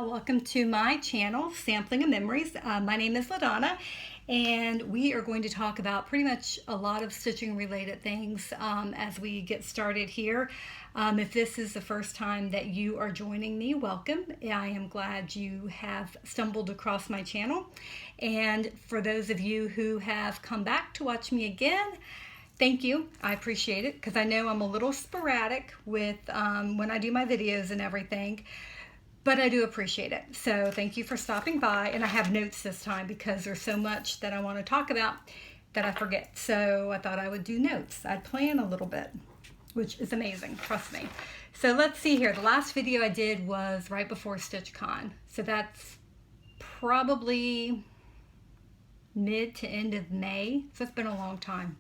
Welcome to my channel, Sampling of Memories. My name is LaDonna, and we are going to talk about pretty much a lot of stitching related things as we get started here. If this is the first time that you are joining me, welcome. I am glad you have stumbled across my channel. And for those of you who have come back to watch me again, thank you. I appreciate it because I know I'm a little sporadic with when I do my videos and everything. But I do appreciate it. So thank you for stopping by. And I have notes this time because there's so much that I want to talk about that I forget. So I thought I would do notes. I'd plan a little bit, which is amazing, trust me. So let's see here. The last video I did was right before StitchCon. So that's probably mid to end of May. So it's been a long time,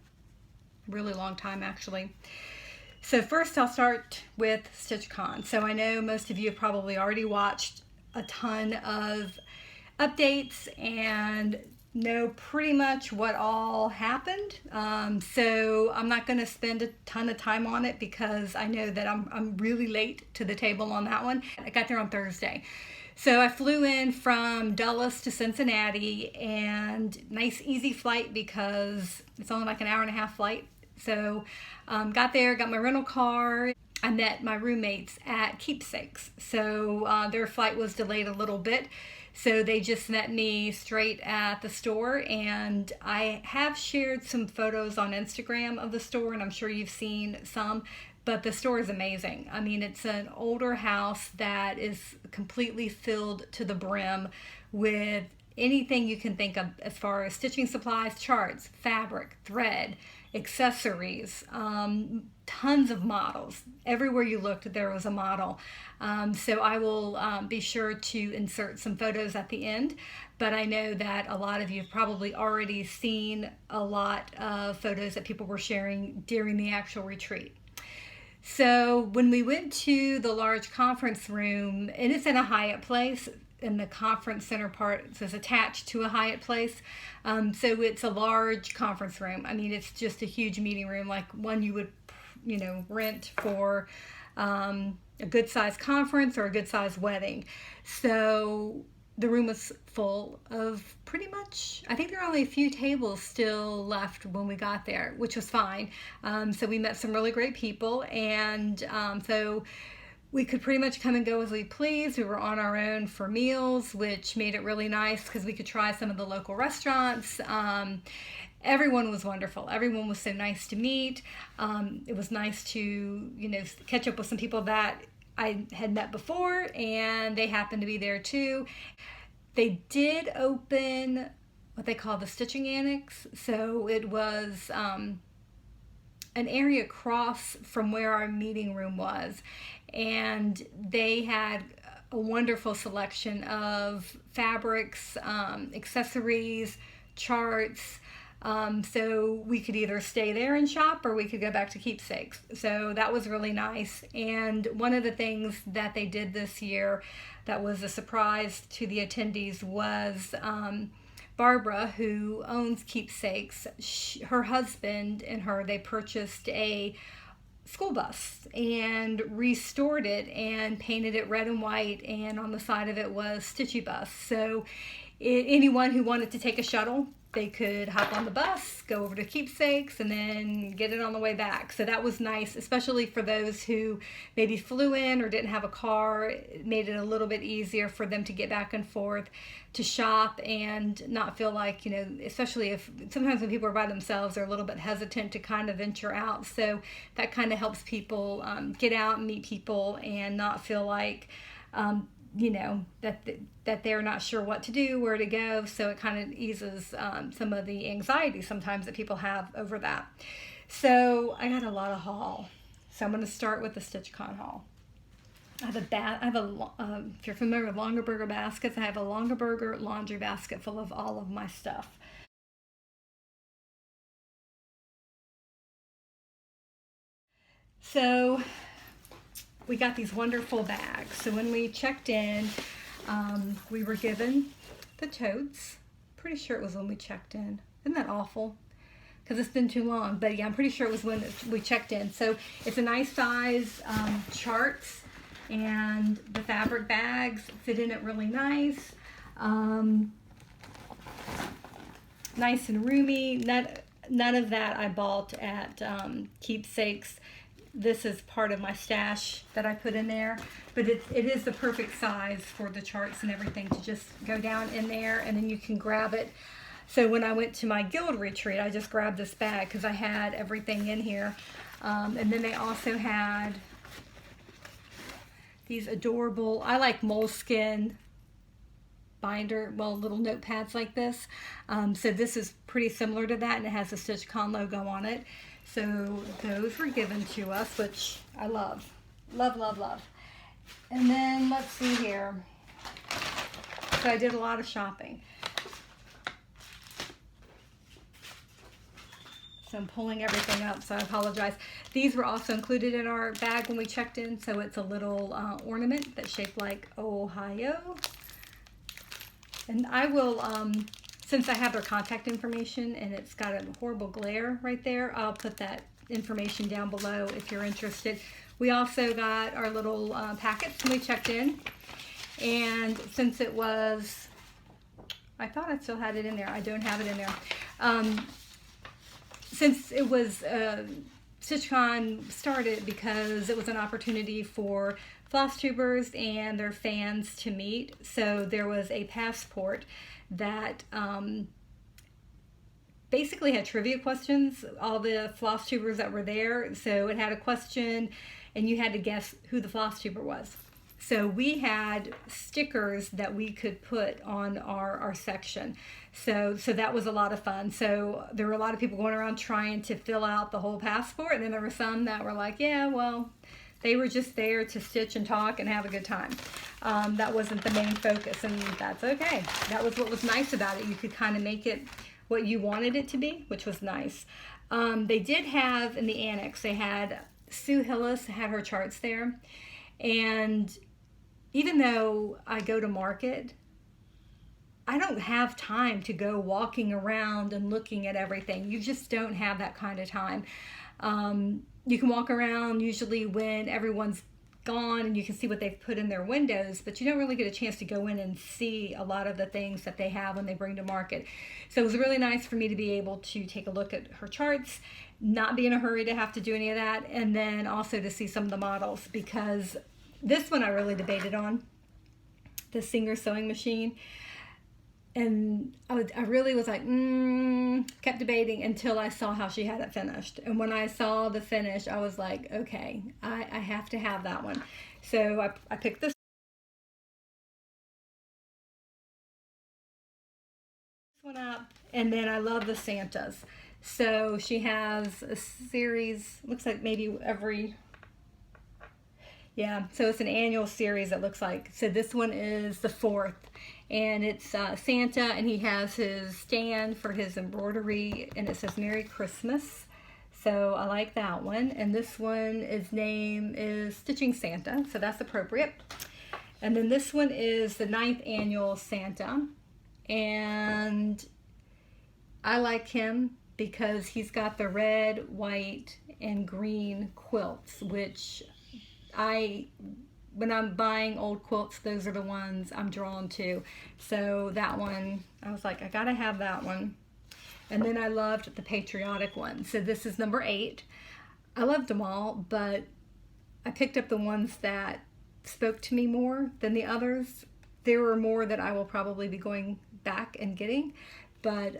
really long time actually. So first I'll start with StitchCon. So I know most of you have probably already watched a ton of updates and know pretty much what all happened. So I'm not going to spend a ton of time on it because I know that I'm really late to the table on that one. I got there on Thursday. So I flew in from Dulles to Cincinnati, and nice easy flight because it's only like an hour and a half flight. So got there, got my rental car. I met my roommates at Keepsakes. So their flight was delayed a little bit. So they just met me straight at the store. And I have shared some photos on Instagram of the store, and I'm sure you've seen some. But the store is amazing. I mean, it's an older house that is completely filled to the brim with anything you can think of as far as stitching supplies, charts, fabric, thread, accessories, tons of models. Everywhere you looked, there was a model. So I will be sure to insert some photos at the end, but I know that a lot of you have probably already seen a lot of photos that people were sharing during the actual retreat. So when we went to the large conference room, and it's in a Hyatt place, in the conference center part is attached to a Hyatt place. So it's a large conference room. I mean, it's just a huge meeting room, like one you would, rent for a good sized conference or a good sized wedding. So the room was full of pretty much, I think there are only a few tables still left when we got there, which was fine. So we met some really great people, and so we could pretty much come and go as we pleased. We were on our own for meals, which made it really nice because we could try some of the local restaurants. Everyone was wonderful. Everyone was so nice to meet. It was nice to, catch up with some people that I had met before, and they happened to be there too. They did open what they call the Stitching Annex. So it was an area across from where our meeting room was. And they had a wonderful selection of fabrics, accessories, charts. So we could either stay there and shop, or we could go back to Keepsakes. So that was really nice. And one of the things that they did this year that was a surprise to the attendees was Barbara, who owns Keepsakes, her husband and her, they purchased a school bus and restored it and painted it red and white, and on the side of it was Stitchy Bus. So anyone who wanted to take a shuttle, they could hop on the bus, go over to Keepsakes, and then get it on the way back. So that was nice, especially for those who maybe flew in or didn't have a car. It made it a little bit easier for them to get back and forth to shop and not feel like, especially if sometimes when people are by themselves, they're a little bit hesitant to kind of venture out. So that kind of helps people get out and meet people and not feel like, that they're not sure what to do, where to go. So it kind of eases some of the anxiety sometimes that people have over that. So I got a lot of haul. So I'm going to start with the StitchCon haul. If you're familiar with Longaberger baskets, I have a Longaberger laundry basket full of all of my stuff. So we got these wonderful bags. So when we checked in, we were given the totes. Pretty sure it was when we checked in. Isn't that awful? Because it's been too long. But yeah, I'm pretty sure it was when we checked in. So it's a nice size charts. and the fabric bags fit in it really nice. Nice and roomy. None of that I bought at Keepsakes. This is part of my stash that I put in there, but it is the perfect size for the charts and everything to just go down in there, and then you can grab it. So when I went to my guild retreat, I just grabbed this bag because I had everything in here. And then they also had these adorable, I like moleskin binder, well, little notepads like this. So this is pretty similar to that, and it has the StitchCon logo on it. So those were given to us, which I love. Love, love, love. And then let's see here. So I did a lot of shopping. So I'm pulling everything up, so I apologize. These were also included in our bag when we checked in. So it's a little ornament that's shaped like Ohio. And I will, since I have their contact information and it's got a horrible glare right there, I'll put that information down below if you're interested. We also got our little packets when we checked in. And since it was, I thought I still had it in there. I don't have it in there. Since it was, StitchCon started because it was an opportunity for FlossTubers and their fans to meet. So there was a passport that basically had trivia questions, all the FlossTubers that were there. So it had a question and you had to guess who the FlossTuber was. So we had stickers that we could put on our section. So that was a lot of fun. So there were a lot of people going around trying to fill out the whole passport. And then there were some that were like, yeah, well, they were just there to stitch and talk and have a good time. That wasn't the main focus, and that's okay. That was what was nice about it. You could kind of make it what you wanted it to be, which was nice. They did have, in the annex, they had, Sue Hillis had her charts there. And even though I go to market, I don't have time to go walking around and looking at everything. You just don't have that kind of time. You can walk around usually when everyone's gone and you can see what they've put in their windows, but you don't really get a chance to go in and see a lot of the things that they have when they bring to market. So it was really nice for me to be able to take a look at her charts, not be in a hurry to have to do any of that, and then also to see some of the models, because this one I really debated on, the Singer sewing machine. And I really was like, kept debating until I saw how she had it finished. And when I saw the finish, I was like, okay, I have to have that one. So I picked this one up. And then I love the Santas. So she has a series, looks like maybe every, yeah, so it's an annual series, it looks like. So this one is the 4th. And it's Santa, and he has his stand for his embroidery, and it says Merry Christmas. So I like that one. And this one, his name is Stitching Santa, so that's appropriate. And then this one is the 9th annual Santa. And I like him because he's got the red, white, and green quilts, which when I'm buying old quilts, those are the ones I'm drawn to. So that one, I was like, I gotta have that one. And then I loved the patriotic one. So this is number 8. I loved them all, but I picked up the ones that spoke to me more than the others. There were more that I will probably be going back and getting, but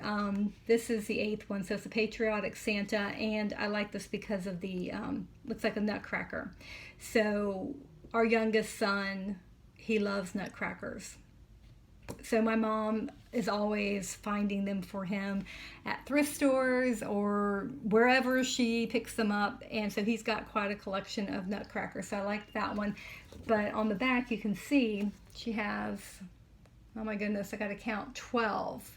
this is the 8th one. So it's a patriotic Santa, and I like this because of the, looks like a nutcracker. So our youngest son, he loves nutcrackers. So my mom is always finding them for him at thrift stores or wherever she picks them up. And so he's got quite a collection of nutcrackers. So I like that one. But on the back, you can see she has, oh my goodness, I got to count 12.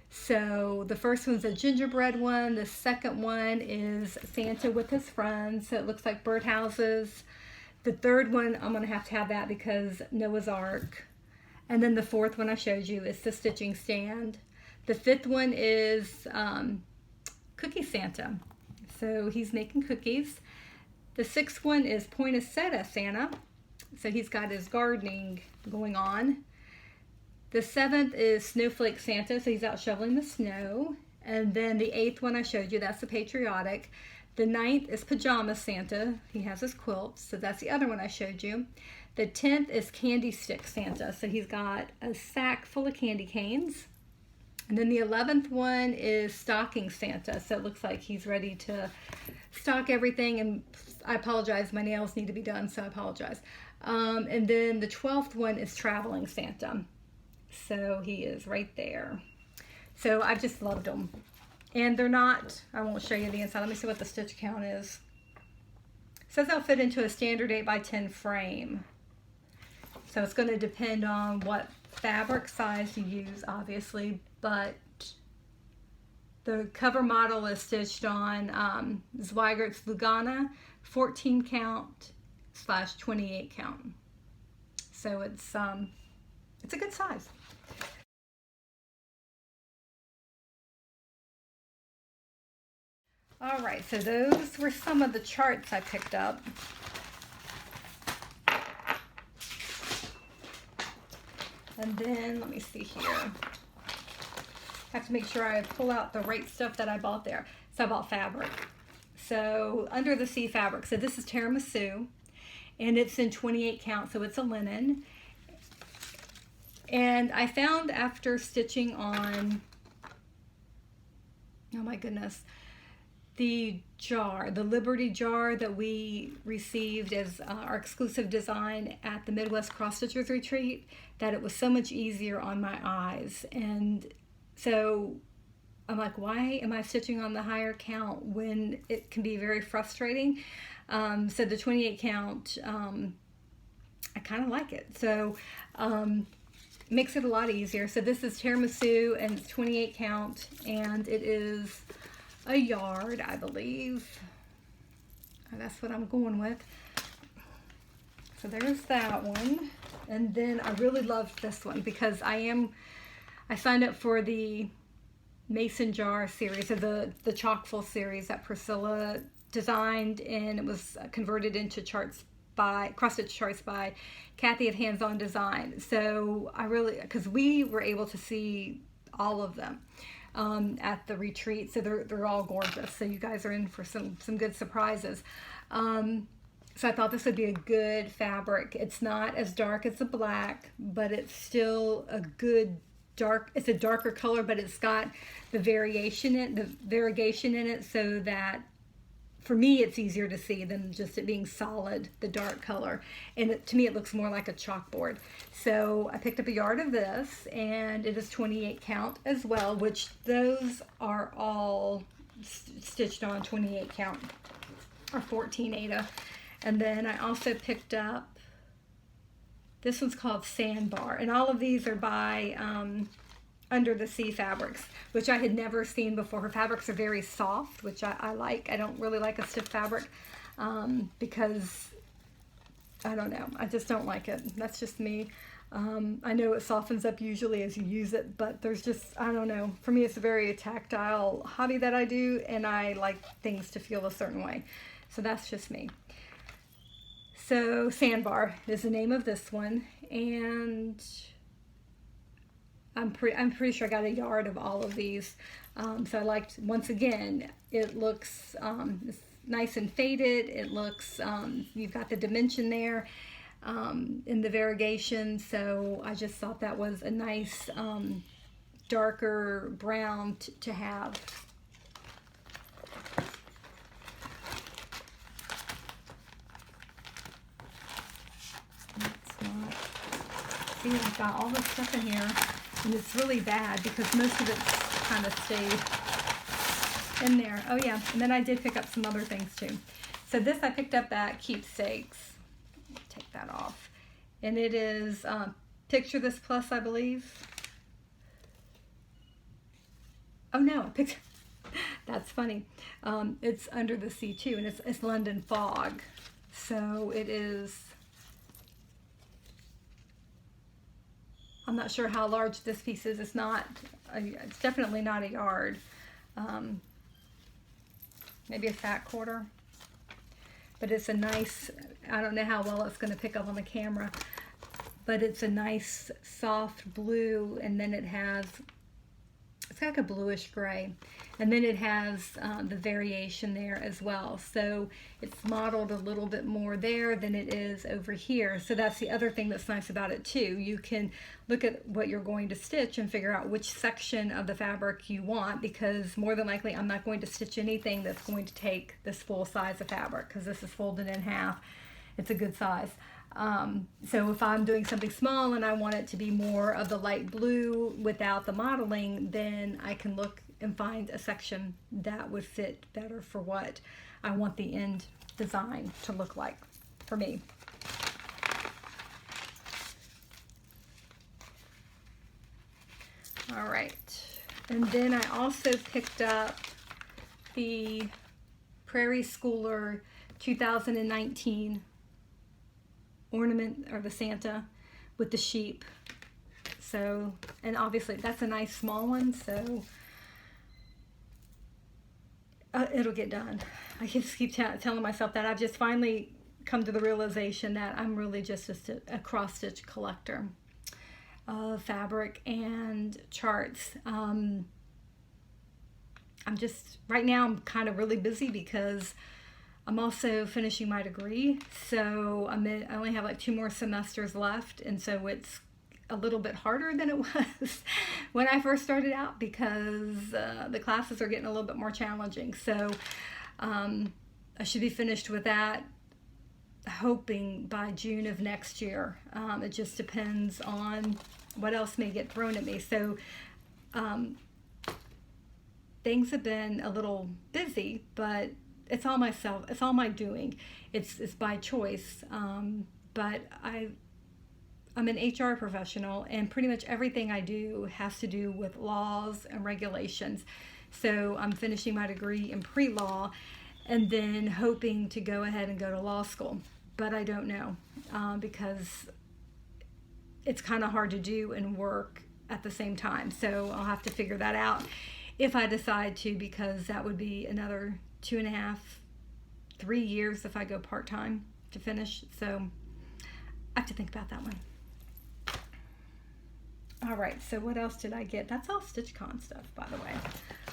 So the first one's a gingerbread one. The second one is Santa with his friends. So it looks like birdhouses. The third one, I'm going to have that because Noah's Ark. And then the 4th one I showed you is the stitching stand. The 5th one is Cookie Santa. So he's making cookies. The 6th one is Poinsettia Santa. So he's got his gardening going on. The 7th is Snowflake Santa, so he's out shoveling the snow. And then the 8th one I showed you, that's the patriotic. The 9th is Pajama Santa. He has his quilts, so that's the other one I showed you. The 10th is Candy Stick Santa, so he's got a sack full of candy canes. And then the 11th one is Stocking Santa, so it looks like he's ready to stock everything. And I apologize, my nails need to be done, so I apologize. And then the 12th one is Traveling Santa. So he is right there. So I just loved them. And they're not, I won't show you the inside. Let me see what the stitch count is. It says they'll fit into a standard 8x10 frame. So it's going to depend on what fabric size you use, obviously. But the cover model is stitched on Zweigert's LaDonna 14 count / 28 count. So it's a good size. All right, so those were some of the charts I picked up. And then, let me see here. I have to make sure I pull out the right stuff that I bought there. So I bought fabric. So Under the Sea fabric. So this is tiramisu, and it's in 28 count, so it's a linen. And I found after stitching on, oh my goodness, the jar, the Liberty jar that we received as our exclusive design at the Midwest Cross Stitchers Retreat, that it was so much easier on my eyes. And so I'm like, why am I stitching on the higher count when it can be very frustrating? So the 28 count, I kind of like it. So makes it a lot easier. So this is tiramisu, and it's 28 count, and it is a yard, I believe. That's what I'm going with. So there's that one. And then I really loved this one because I signed up for the Mason Jar series, or the Chockful series that Priscilla designed, and it was converted into charts by cross-stitch charts by Kathy at Hands On Design. So I really, because we were able to see all of them at the retreat, so they're all gorgeous. So you guys are in for some good surprises. So I thought this would be a good fabric. It's not as dark as the black, but it's still a good dark. It's a darker color, but it's got the variegation in it, so that for me it's easier to see than just it being solid, the dark color. And to me it looks more like a chalkboard. So I picked up a yard of this, and it is 28 count as well, which those are all stitched on 28 count, or 14 Ada. And then I also picked up, this one's called Sandbar, and all of these are by Under the Sea Fabrics, which I had never seen before. Her fabrics are very soft, which I like. I don't really like a stiff fabric because, I don't know, I just don't like it. That's just me. I know it softens up usually as you use it, but there's just, I don't know. For me, it's a very tactile hobby that I do, and I like things to feel a certain way. So that's just me. So Sandbar is the name of this one, and I'm pretty sure I got a yard of all of these. So I liked, once again, it looks it's nice and faded. It looks, you've got the dimension there in the variegation. So I just thought that was a nice darker brown to have. See, I've got all this stuff in here, and it's really bad because most of it's kind of stayed in there. Oh yeah, and then I did pick up some other things too. So this I picked up at Keepsakes. Take that off. And it is Picture This Plus, I believe. Oh no, I picked, that's funny. It's Under the Sea too, and it's London Fog. So it is, I'm not sure how large this piece is. It's definitely not a yard. Maybe a fat quarter. but it's a nice, I don't know how well it's going to pick up on the camera, but it's a nice soft blue, and then it's like a bluish gray, and then it has the variation there as well. So it's modeled a little bit more there than it is over here. So that's the other thing that's nice about it too. You can look at what you're going to stitch and figure out which section of the fabric you want, because more than likely I'm not going to stitch anything that's going to take this full size of fabric, because this is folded in half. It's a good size. So if I'm doing something small and I want it to be more of the light blue without the modeling, then I can look and find a section that would fit better for what I want the end design to look like for me. All right, and then I also picked up the Prairie Schooler 2019 ornament, or the Santa with the sheep. So, and obviously that's a nice small one, so it'll get done. I just keep telling myself that. I've just finally come to the realization that I'm really just a cross-stitch collector of fabric and charts. I'm just, right now I'm kind of really busy because I'm also finishing my degree, so I only have like 2 more semesters left, and so it's a little bit harder than it was when I first started out, because the classes are getting a little bit more challenging. So I should be finished with that, hoping by June of next year. It just depends on what else may get thrown at me. So things have been a little busy, but it's all myself. It's all my doing. It's by choice. But I'm an HR professional, and pretty much everything I do has to do with laws and regulations. So I'm finishing my degree in pre-law, and then hoping to go ahead and go to law school. But I don't know, because it's kind of hard to do and work at the same time. So I'll have to figure that out if I decide to, because that would be another 2.5, 3 years if I go part-time to finish. So I have to think about that one. All right, so what else did I get? That's all StitchCon stuff, by the way.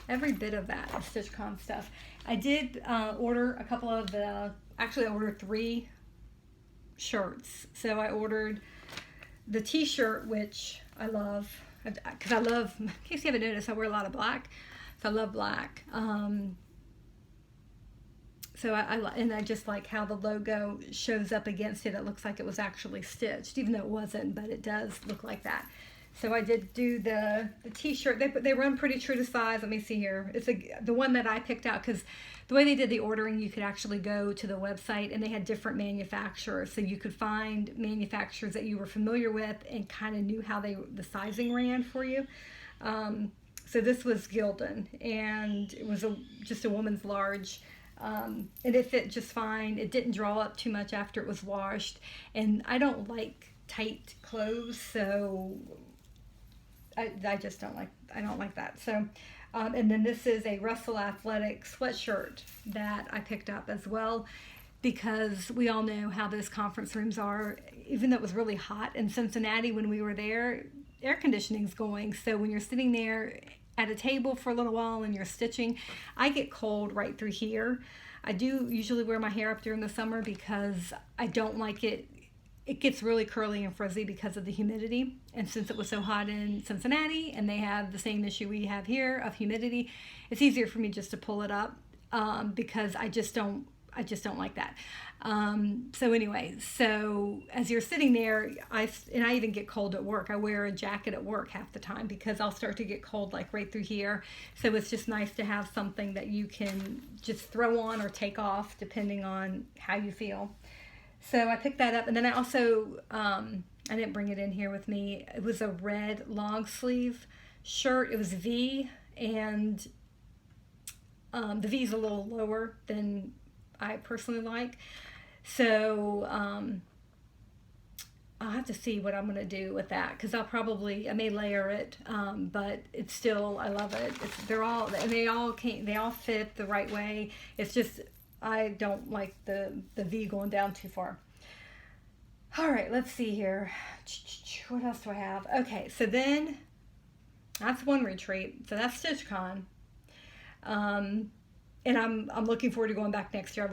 Every bit of that is StitchCon stuff. I did order a couple of actually I ordered 3 shirts. So I ordered the t-shirt, which I love, because I love, in case you haven't noticed, I wear a lot of black. So I love black. So I just like how the logo shows up against it. It looks like it was actually stitched, even though it wasn't, but it does look like that. So I did do the t-shirt. They run pretty true to size. Let me see here. It's the one that I picked out, because the way they did the ordering, you could actually go to the website and they had different manufacturers. So you could find manufacturers that you were familiar with and kind of knew how the sizing ran for you. So this was Gildan, and it was just a woman's large. And it fit just fine. It didn't draw up too much after it was washed. And I don't like tight clothes, so I just don't like that. So, and then this is a Russell Athletic sweatshirt that I picked up as well, because we all know how those conference rooms are. Even though it was really hot in Cincinnati when we were there, air conditioning's going. So when you're sitting there at a table for a little while and you're stitching, I get cold right through here. I do usually wear my hair up during the summer because I don't like it. It gets really curly and frizzy because of the humidity. And since it was so hot in Cincinnati and they have the same issue we have here of humidity, it's easier for me just to pull it up, because I just don't like that. So anyway, so as you're sitting there, I even get cold at work. I wear a jacket at work half the time because I'll start to get cold like right through here. So it's just nice to have something that you can just throw on or take off depending on how you feel. So I picked that up, and then I also, I didn't bring it in here with me. It was a red long sleeve shirt. It was V, and the V is a little lower than I personally like. So I'll have to see what I'm going to do with that, because I may layer it, but it's still, I love it. They all fit the right way. It's just I don't like the V going down too far. All right, let's see here. What else do I have? Okay, so then that's one retreat. So that's StitchCon. And I'm looking forward to going back next year. I've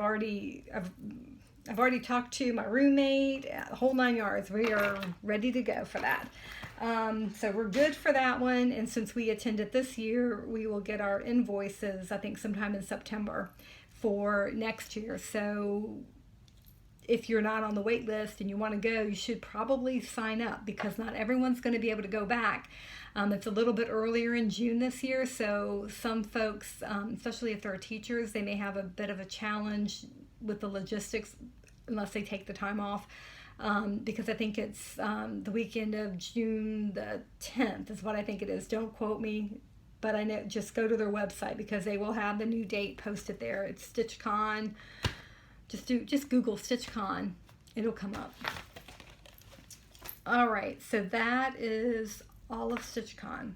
already talked to my roommate, the whole 9 yards. We are ready to go for that. So we're good for that one. And since we attended this year, we will get our invoices, I think, sometime in September for next year. So if you're not on the wait list and you want to go, you should probably sign up, because not everyone's going to be able to go back. It's a little bit earlier in June this year, so some folks, especially if they're teachers, they may have a bit of a challenge with the logistics unless they take the time off, because I think it's the weekend of June the 10th is what I think it is. Don't quote me, but I know, just go to their website because they will have the new date posted there. It's StitchCon. Just Google StitchCon. It'll come up. All right, so that is all of StitchCon.